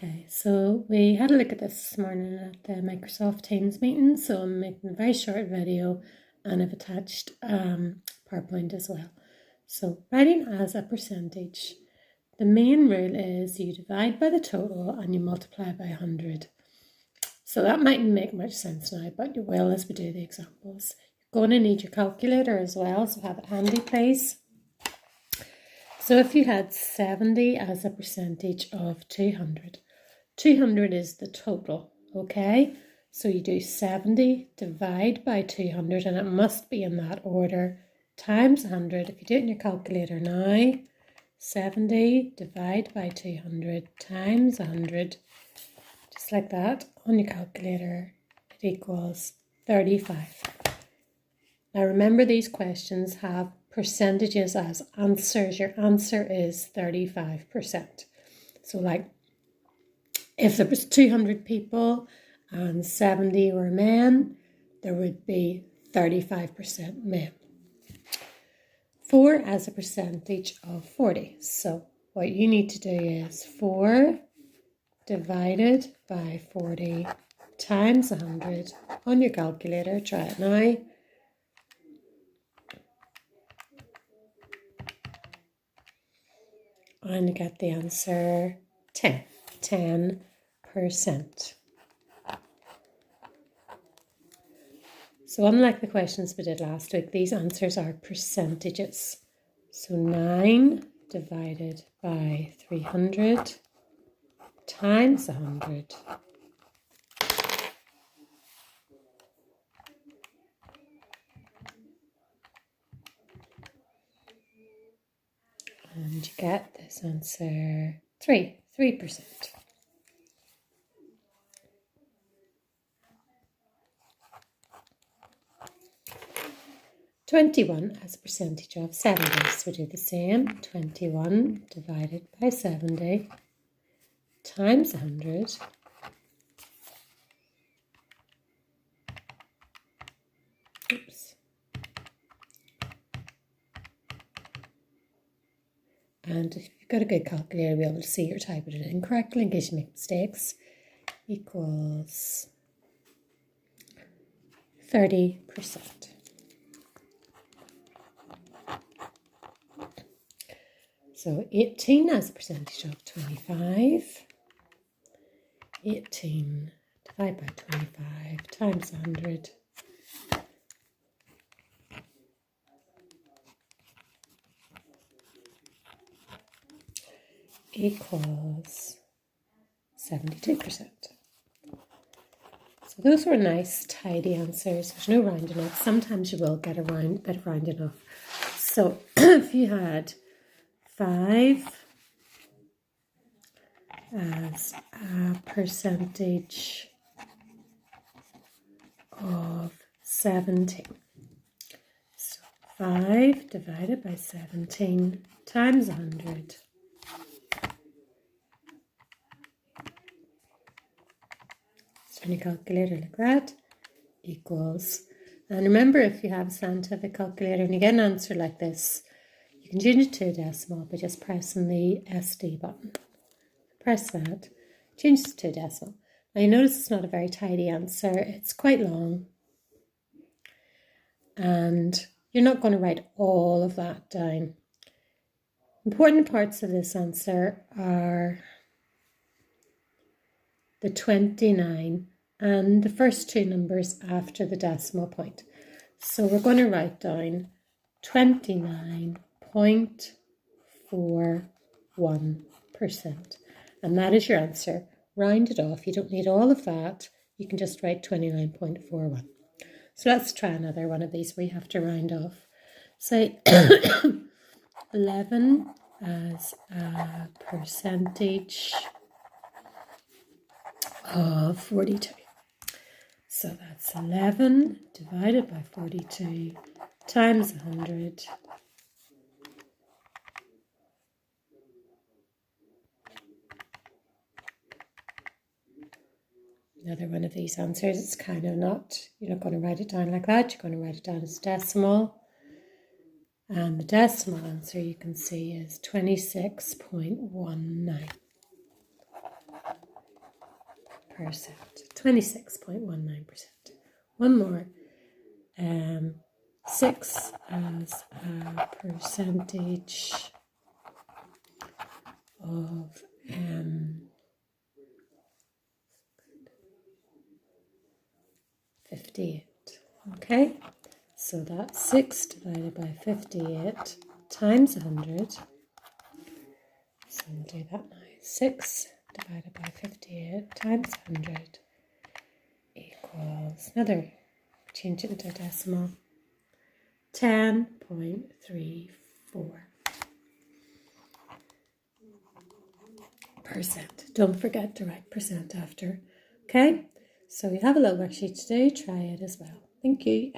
Okay, so we had a look at this morning at the Microsoft Teams meeting, so I'm making a very short video and I've attached PowerPoint as well. So writing as a percentage, the main rule is you divide by the total and you multiply by 100. So that mightn't make much sense now, but you will as we do the examples. You're going to need your calculator as well, so have it handy please. So if you had 70 as a percentage of 200, 200 is the total, okay? So you do 70 divide by 200, and it must be in that order, times 100. If you do it in your calculator now, 70 divide by 200 times 100, just like that, on your calculator, it equals 35. Now remember, these questions have percentages as answers. Your answer is 35%. So like if there was 200 people and 70 were men, there would be 35% men. 4 as a percentage of 40. So what you need to do is 4 divided by 40 times 100 on your calculator. Try it now. And you get the answer 10%. So unlike the questions we did last week, these answers are percentages. So 9 divided by 300 times 100. And you get this answer 3%. 21 as a percentage of 70. So we do the same. 21 divided by 70 times 100. Oops. And if you've got a good calculator, you'll be able to see you're typing it in correctly in case you make mistakes. Equals 30%. So 18 as a percentage of 25. 18 divided by 25 times 100. Equals 72%. So those were nice, tidy answers. There's no rounding off. Sometimes you will get a bit of rounding off. So if you had 5 as a percentage of 17. So 5 divided by 17 times 100. So on your calculator like that, equals, and remember, if you have a scientific calculator and you get an answer like this, you can change it to a decimal by just pressing the SD button. Press that, change it to a decimal. Now you notice it's not a very tidy answer, it's quite long. And you're not going to write all of that down. Important parts of this answer are the 29 and the first two numbers after the decimal point. So we're going to write down 29.41%. And that is your answer. Round it off. You don't need all of that. You can just write 29.41. So let's try another one of these where you have to round off. Say 11 as a percentage of 42. So that's 11 divided by 42 times 100. Another one of these answers, it's kind of not, you're not going to write it down like that, you're going to write it down as decimal. And the decimal answer you can see is 26.19. 26.19%. One more. 6 as a percentage of 58. Okay, so that's 6 divided by 58 times 100. So we'll do that now. 6 divided by 58 times 100 equals, another, change it into a decimal, 10.34%. Don't forget to write percent after. Okay, so you have a little worksheet today. Try it as well. Thank you.